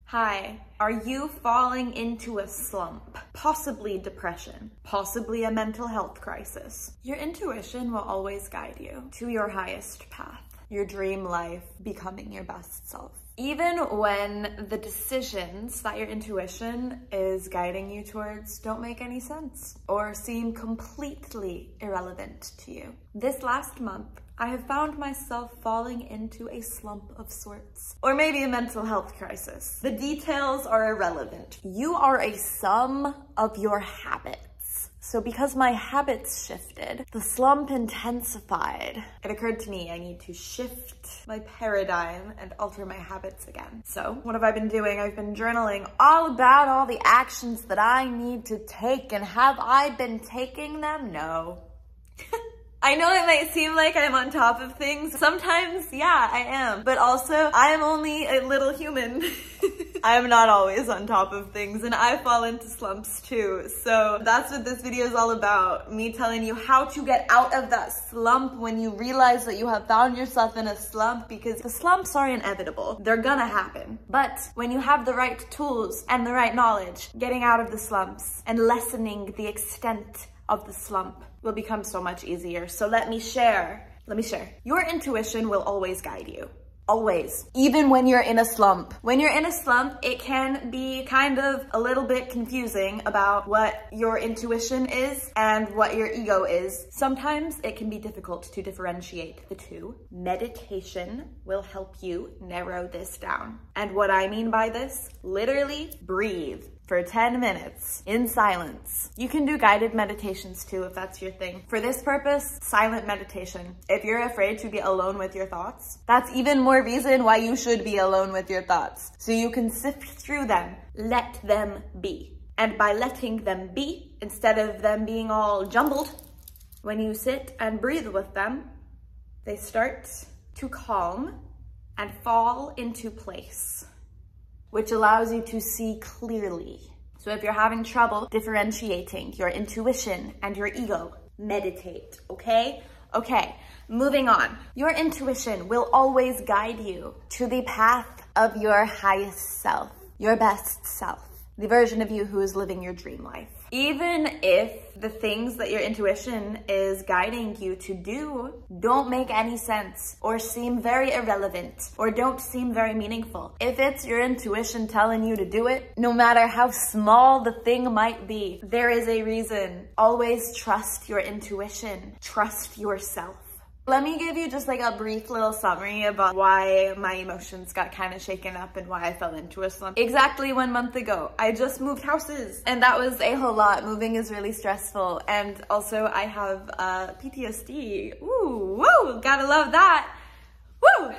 Hi, are you falling into a slump? Possibly depression, possibly a mental health crisis. Your intuition will always guide you to your highest path, your dream life, becoming your best self. Even when the decisions that your intuition is guiding you towards don't make any sense or seem completely irrelevant to you. This last month, I have found myself falling into a slump of sorts, or maybe a mental health crisis. The details are irrelevant. You are a sum of your habits. So because my habits shifted, the slump intensified. It occurred to me I need to shift my paradigm and alter my habits again. So what have I been doing? I've been journaling all about all the actions that I need to take, and have I been taking them? No. I know it might seem like I'm on top of things. Sometimes, yeah, I am. But also, I am only a little human. I'm not always on top of things, and I fall into slumps too. So that's what this video is all about. Me telling you how to get out of that slump when you realize that you have found yourself in a slump, because the slumps are inevitable. They're gonna happen. But when you have the right tools and the right knowledge, getting out of the slumps and lessening the extent of the slump will become so much easier. So let me share. Your intuition will always guide you. Always. Even when you're in a slump. When you're in a slump, it can be kind of a little bit confusing about what your intuition is and what your ego is. Sometimes it can be difficult to differentiate the two. Meditation will help you narrow this down. And what I mean by this, literally breathe for 10 minutes in silence. You can do guided meditations too if that's your thing. For this purpose, silent meditation. If you're afraid to be alone with your thoughts, that's even more reason why you should be alone with your thoughts. So you can sift through them, let them be. And by letting them be, instead of them being all jumbled, when you sit and breathe with them, they start to calm and fall into place, which allows you to see clearly. So if you're having trouble differentiating your intuition and your ego, meditate, okay? Okay, moving on. Your intuition will always guide you to the path of your highest self, your best self, the version of you who is living your dream life. Even if the things that your intuition is guiding you to do don't make any sense or seem very irrelevant or don't seem very meaningful, if it's your intuition telling you to do it, no matter how small the thing might be, there is a reason. Always trust your intuition. Trust yourself. Let me give you just like a brief little summary about why my emotions got kind of shaken up and why I fell into a slump. Exactly 1 month ago, I just moved houses, and that was a whole lot. Moving is really stressful, and also I have PTSD. Ooh, woo, gotta love that. Woo!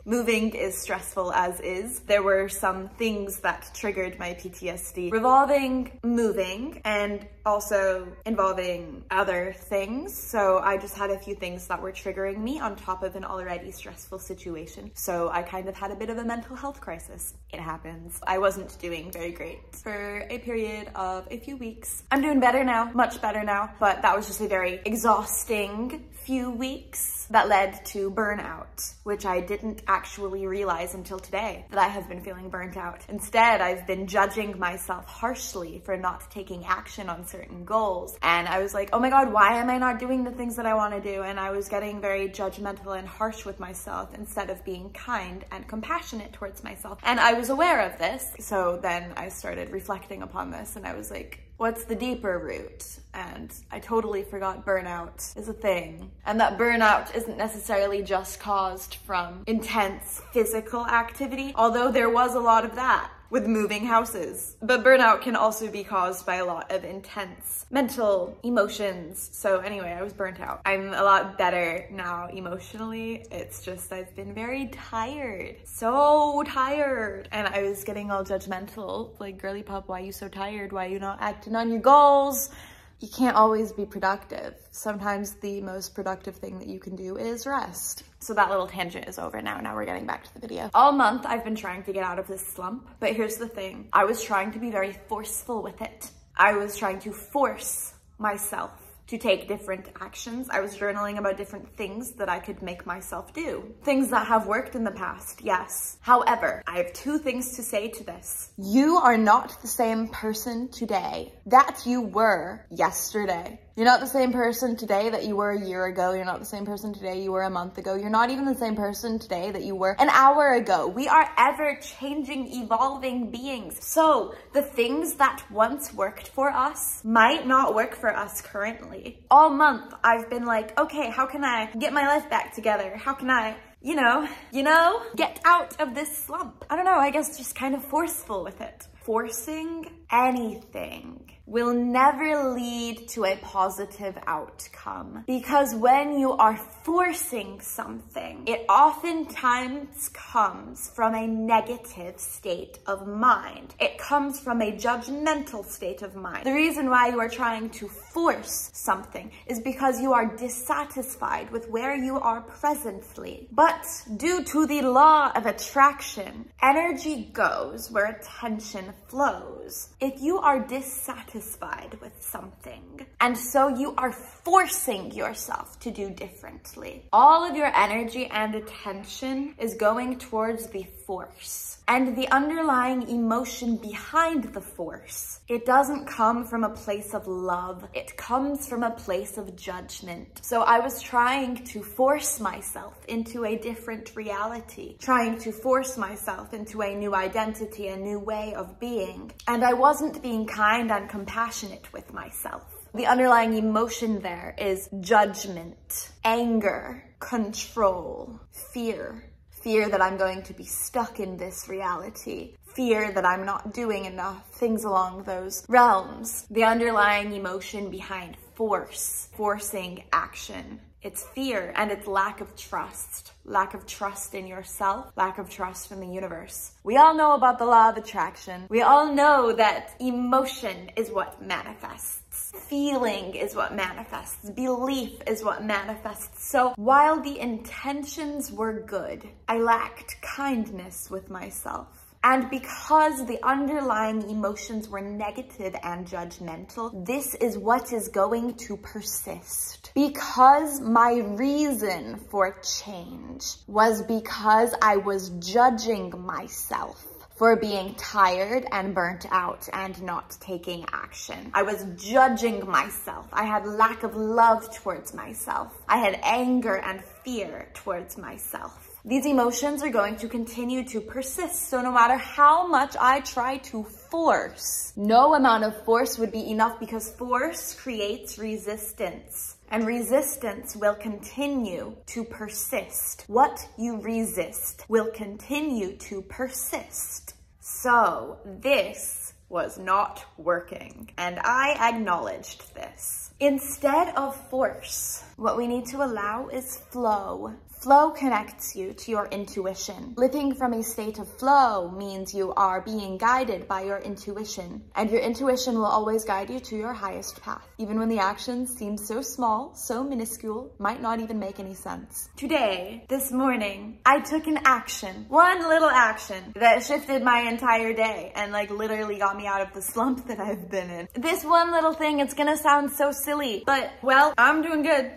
Moving is stressful as is. There were some things that triggered my PTSD revolving moving and also involving other things. So I just had a few things that were triggering me on top of an already stressful situation. So I kind of had a bit of a mental health crisis. It happens. I wasn't doing very great for a period of a few weeks. I'm doing better now, much better now, but that was just a very exhausting few weeks that led to burnout, which I didn't actually realize until today that I have been feeling burnt out. Instead, I've been judging myself harshly for not taking action on certain goals. And I was like, oh my God, why am I not doing the things that I want to do? And I was getting very judgmental and harsh with myself instead of being kind and compassionate towards myself. And I was aware of this. So then I started reflecting upon this, and I was like, what's the deeper root? And I totally forgot burnout is a thing. And that burnout isn't necessarily just caused from intense physical activity, although there was a lot of that with moving houses. But burnout can also be caused by a lot of intense mental emotions. So anyway, I was burnt out. I'm a lot better now emotionally. It's just I've been very tired. So tired. And I was getting all judgmental, like, girly pup, why are you so tired? Why are you not acting on your goals? You can't always be productive. Sometimes the most productive thing that you can do is rest. So that little tangent is over now. Now we're getting back to the video. All month I've been trying to get out of this slump, but here's the thing. I was trying to be very forceful with it. I was trying to force myself to take different actions. I was journaling about different things that I could make myself do. Things that have worked in the past, yes. However, I have two things to say to this. You are not the same person today that you were yesterday. You're not the same person today that you were a year ago. You're not the same person today you were a month ago. You're not even the same person today that you were an hour ago. We are ever-changing, evolving beings. So the things that once worked for us might not work for us currently. All month, I've been like, okay, how can I get my life back together? How can I, you know, get out of this slump? I don't know, I guess just kind of forceful with it. Forcing anything will never lead to a positive outcome, because when you are forcing something, it oftentimes comes from a negative state of mind. It comes from a judgmental state of mind. The reason why you are trying to force something is because you are dissatisfied with where you are presently. But due to the law of attraction, energy goes where attention flows. If you are dissatisfied with something, and so you are forcing yourself to do differently, all of your energy and attention is going towards the force. And the underlying emotion behind the force, it doesn't come from a place of love. It comes from a place of judgment. So I was trying to force myself into a different reality, trying to force myself into a new identity, a new way of being. And I wasn't being kind and compassionate with myself. The underlying emotion there is judgment, anger, control, fear. Fear that I'm going to be stuck in this reality. Fear that I'm not doing enough, things along those realms. The underlying emotion behind forcing action. It's fear, and it's lack of trust. Lack of trust in yourself, lack of trust in the universe. We all know about the law of attraction. We all know that emotion is what manifests. Feeling is what manifests. Belief is what manifests. So while the intentions were good, I lacked kindness with myself. And because the underlying emotions were negative and judgmental, this is what is going to persist. Because my reason for change was because I was judging myself for being tired and burnt out and not taking action. I was judging myself. I had lack of love towards myself. I had anger and fear towards myself. These emotions are going to continue to persist. So no matter how much I try to force, no amount of force would be enough, because force creates resistance. And resistance will continue to persist. What you resist will continue to persist. So this was not working, and I acknowledged this. Instead of force, what we need to allow is flow. Flow connects you to your intuition. Living from a state of flow means you are being guided by your intuition, and your intuition will always guide you to your highest path, even when the actions seem so small, so minuscule, might not even make any sense. Today, this morning, I took an action, one little action that shifted my entire day and like literally got me out of the slump that I've been in. This one little thing, it's gonna sound so silly, but well, I'm doing good.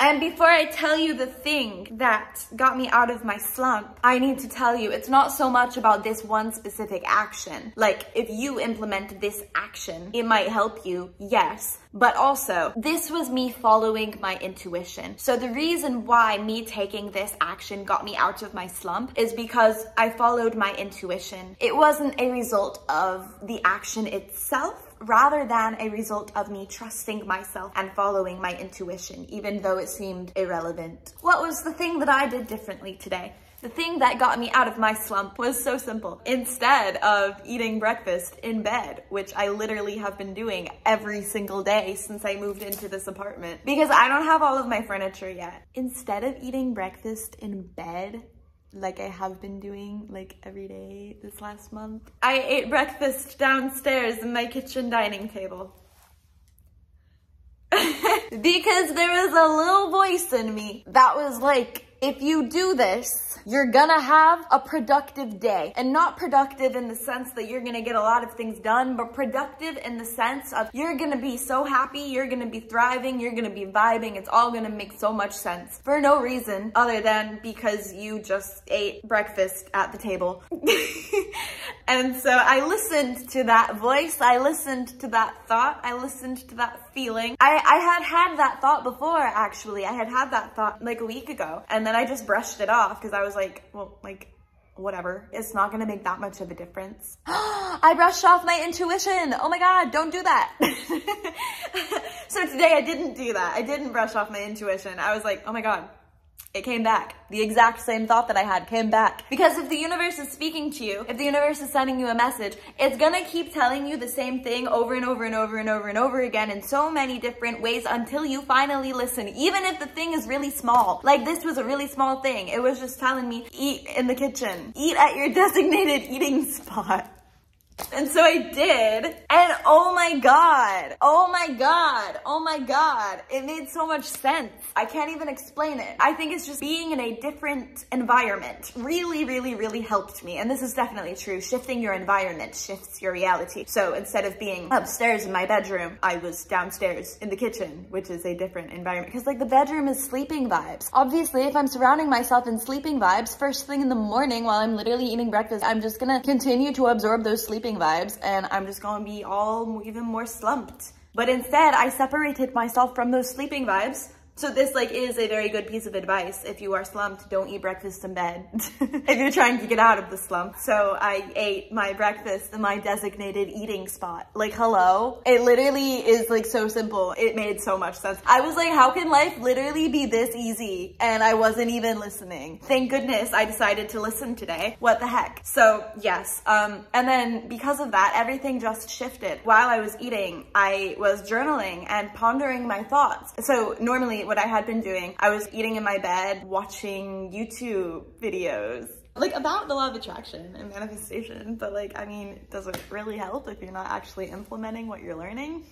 And before I tell you the thing that got me out of my slump, I need to tell you, it's not so much about this one specific action. Like, if you implement this action, it might help you, yes. But also, this was me following my intuition. So the reason why me taking this action got me out of my slump is because I followed my intuition. It wasn't a result of the action itself, rather than a result of me trusting myself and following my intuition, even though it seemed irrelevant. What was the thing that I did differently today? The thing that got me out of my slump was so simple. Instead of eating breakfast in bed, which I literally have been doing every single day since I moved into this apartment, because I don't have all of my furniture yet. Instead of eating breakfast in bed, like I have been doing like every day this last month, I ate breakfast downstairs in my kitchen dining table. Because there was a little voice in me that was like, If you do this, you're gonna have a productive day. And not productive in the sense that you're gonna get a lot of things done, but productive in the sense of you're gonna be so happy, you're gonna be thriving, you're gonna be vibing. It's all gonna make so much sense for no reason other than because you just ate breakfast at the table. And so I listened to that voice, I listened to that thought, I listened to that feeling. I had that thought before, actually. I had that thought like a week ago, and then I just brushed it off because I was like, well, like, whatever. It's not gonna make that much of a difference. I brushed off my intuition. Oh my God, don't do that. So today I didn't do that. I didn't brush off my intuition. I was like, oh my God, it came back. The exact same thought that I had came back. Because if the universe is speaking to you, if the universe is sending you a message, it's gonna keep telling you the same thing over and over and over and over and over again in so many different ways until you finally listen, even if the thing is really small. Like this was a really small thing. It was just telling me, eat in the kitchen, eat at your designated eating spot. And so I did, and oh my God, oh my God, oh my God, it made so much sense. I can't even explain it. I think it's just being in a different environment really, really, really helped me. And this is definitely true. Shifting your environment shifts your reality. So instead of being upstairs in my bedroom, I was downstairs in the kitchen, which is a different environment. Because like the bedroom is sleeping vibes. Obviously, if I'm surrounding myself in sleeping vibes, first thing in the morning while I'm literally eating breakfast, I'm just gonna continue to absorb those sleeping vibes, and I'm just gonna be all even more slumped. But instead, I separated myself from those sleeping vibes. So this like is a very good piece of advice. If you are slumped, don't eat breakfast in bed. If you're trying to get out of the slump. So I ate my breakfast in my designated eating spot. Like, hello? It literally is like so simple. It made so much sense. I was like, how can life literally be this easy? And I wasn't even listening. Thank goodness I decided to listen today. What the heck? So yes, and then because of that, everything just shifted. While I was eating, I was journaling and pondering my thoughts. So normally what I had been doing, I was eating in my bed, watching YouTube videos, like about the law of attraction and manifestation, but like, I mean, does it really help if you're not actually implementing what you're learning?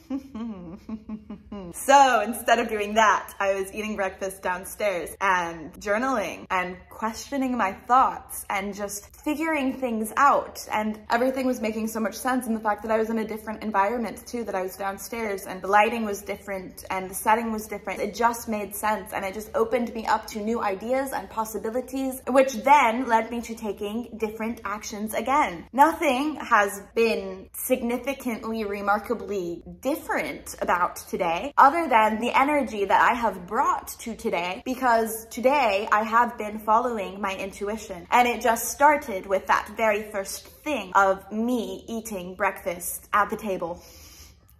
So instead of doing that, I was eating breakfast downstairs and journaling and questioning my thoughts and just figuring things out. And everything was making so much sense. And the fact that I was in a different environment too, that I was downstairs and the lighting was different and the setting was different. It just made sense. And it just opened me up to new ideas and possibilities, which then led me to taking different actions again. Nothing has been significantly, remarkably different about today, other than the energy that I have brought to today, because today I have been following my intuition. And it just started with that very first thing of me eating breakfast at the table.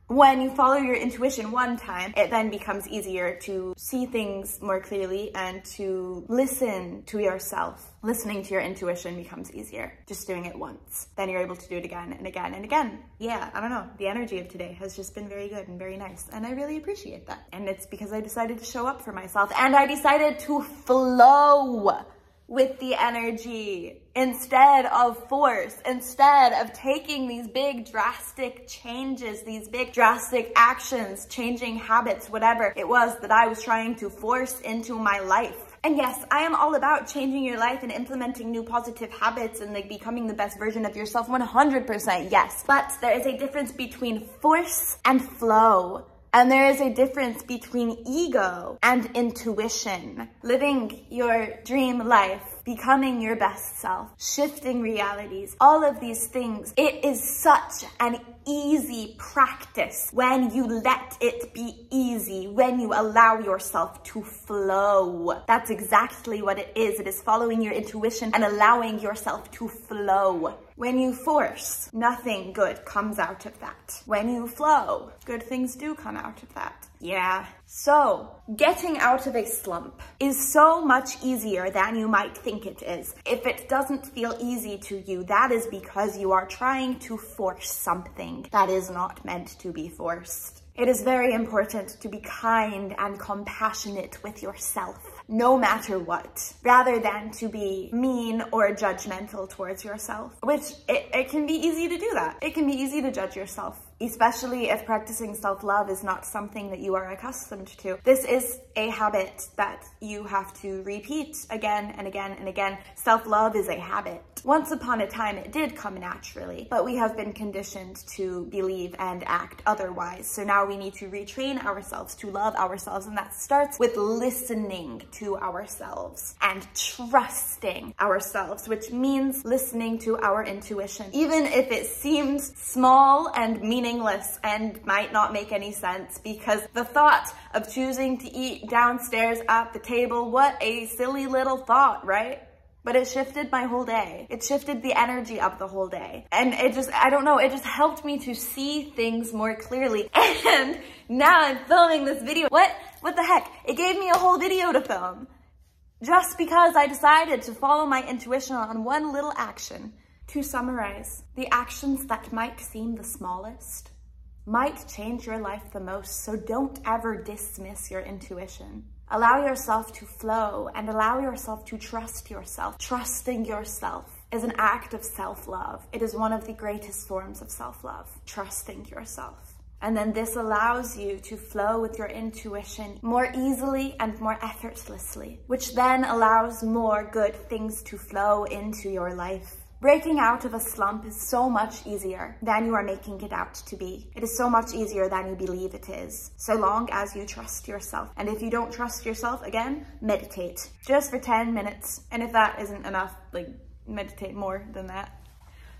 When you follow your intuition one time, it then becomes easier to see things more clearly and to listen to yourself. Listening to your intuition becomes easier. Just doing it once. Then you're able to do it again and again and again. Yeah, I don't know. The energy of today has just been very good and very nice. And I really appreciate that. And it's because I decided to show up for myself. And I decided to flow with the energy instead of force, instead of taking these big drastic changes, these big drastic actions, changing habits, whatever it was that I was trying to force into my life. And yes, I am all about changing your life and implementing new positive habits and like becoming the best version of yourself, 100% yes. But there is a difference between force and flow. And there is a difference between ego and intuition. Living your dream life, becoming your best self, shifting realities, all of these things. It is such an easy practice when you let it be easy, when you allow yourself to flow. That's exactly what it is. It is following your intuition and allowing yourself to flow. When you force, nothing good comes out of that. When you flow, good things do come out of that. Yeah. So, getting out of a slump is so much easier than you might think it is. If it doesn't feel easy to you, that is because you are trying to force something that is not meant to be forced. It is very important to be kind and compassionate with yourself, no matter what, rather than to be mean or judgmental towards yourself, which it can be easy to do that. It can be easy to judge yourself. especially if practicing self-love is not something that you are accustomed to. This is a habit that you have to repeat again and again and again. Self-love is a habit. Once upon a time, it did come naturally, but we have been conditioned to believe and act otherwise. So now we need to retrain ourselves to love ourselves, and that starts with listening to ourselves and trusting ourselves, which means listening to our intuition. Even if it seems small and meaningless and might not make any sense, because the thought of choosing to eat downstairs at the table, what a silly little thought, right? But it shifted my whole day. It shifted the energy of the whole day. And it just, I don't know, it just helped me to see things more clearly. And now I'm filming this video. What the heck? It gave me a whole video to film. Just because I decided to follow my intuition on one little action. To summarize, the actions that might seem the smallest might change your life the most, so don't ever dismiss your intuition. Allow yourself to flow and allow yourself to trust yourself. Trusting yourself is an act of self-love. It is one of the greatest forms of self-love, trusting yourself. And then this allows you to flow with your intuition more easily and more effortlessly, which then allows more good things to flow into your life. Breaking out of a slump is so much easier than you are making it out to be. It is so much easier than you believe it is, so long as you trust yourself. And if you don't trust yourself, again, meditate. Just for 10 minutes. And if that isn't enough, like, meditate more than that.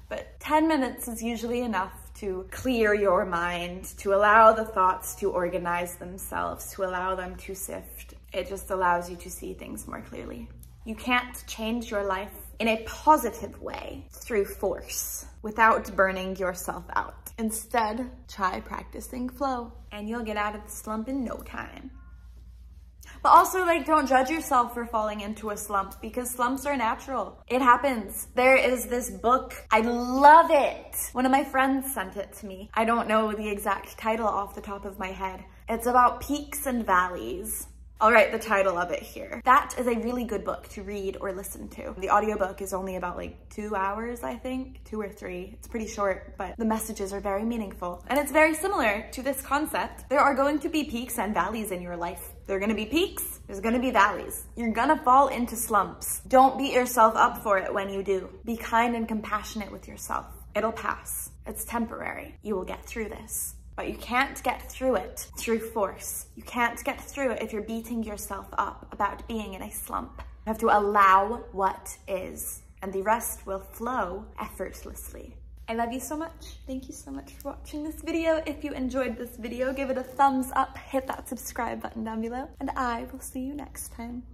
But 10 minutes is usually enough to clear your mind, to allow the thoughts to organize themselves, to allow them to sift. It just allows you to see things more clearly. You can't change your life in a positive way through force without burning yourself out. Instead, try practicing flow and you'll get out of the slump in no time. But also, like, don't judge yourself for falling into a slump, because slumps are natural. It happens. There is this book. I love it. One of my friends sent it to me. I don't know the exact title off the top of my head. It's about peaks and valleys. I'll write the title of it here. That is a really good book to read or listen to. The audiobook is only about like 2 hours, I think, 2 or 3. It's pretty short, but the messages are very meaningful. And it's very similar to this concept. There are going to be peaks and valleys in your life. There are gonna be peaks, there's gonna be valleys. You're gonna fall into slumps. Don't beat yourself up for it when you do. Be kind and compassionate with yourself. It'll pass. It's temporary. You will get through this. But you can't get through it through force. You can't get through it if you're beating yourself up about being in a slump. You have to allow what is, and the rest will flow effortlessly. I love you so much. Thank you so much for watching this video. If you enjoyed this video, give it a thumbs up, hit that subscribe button down below, and I will see you next time.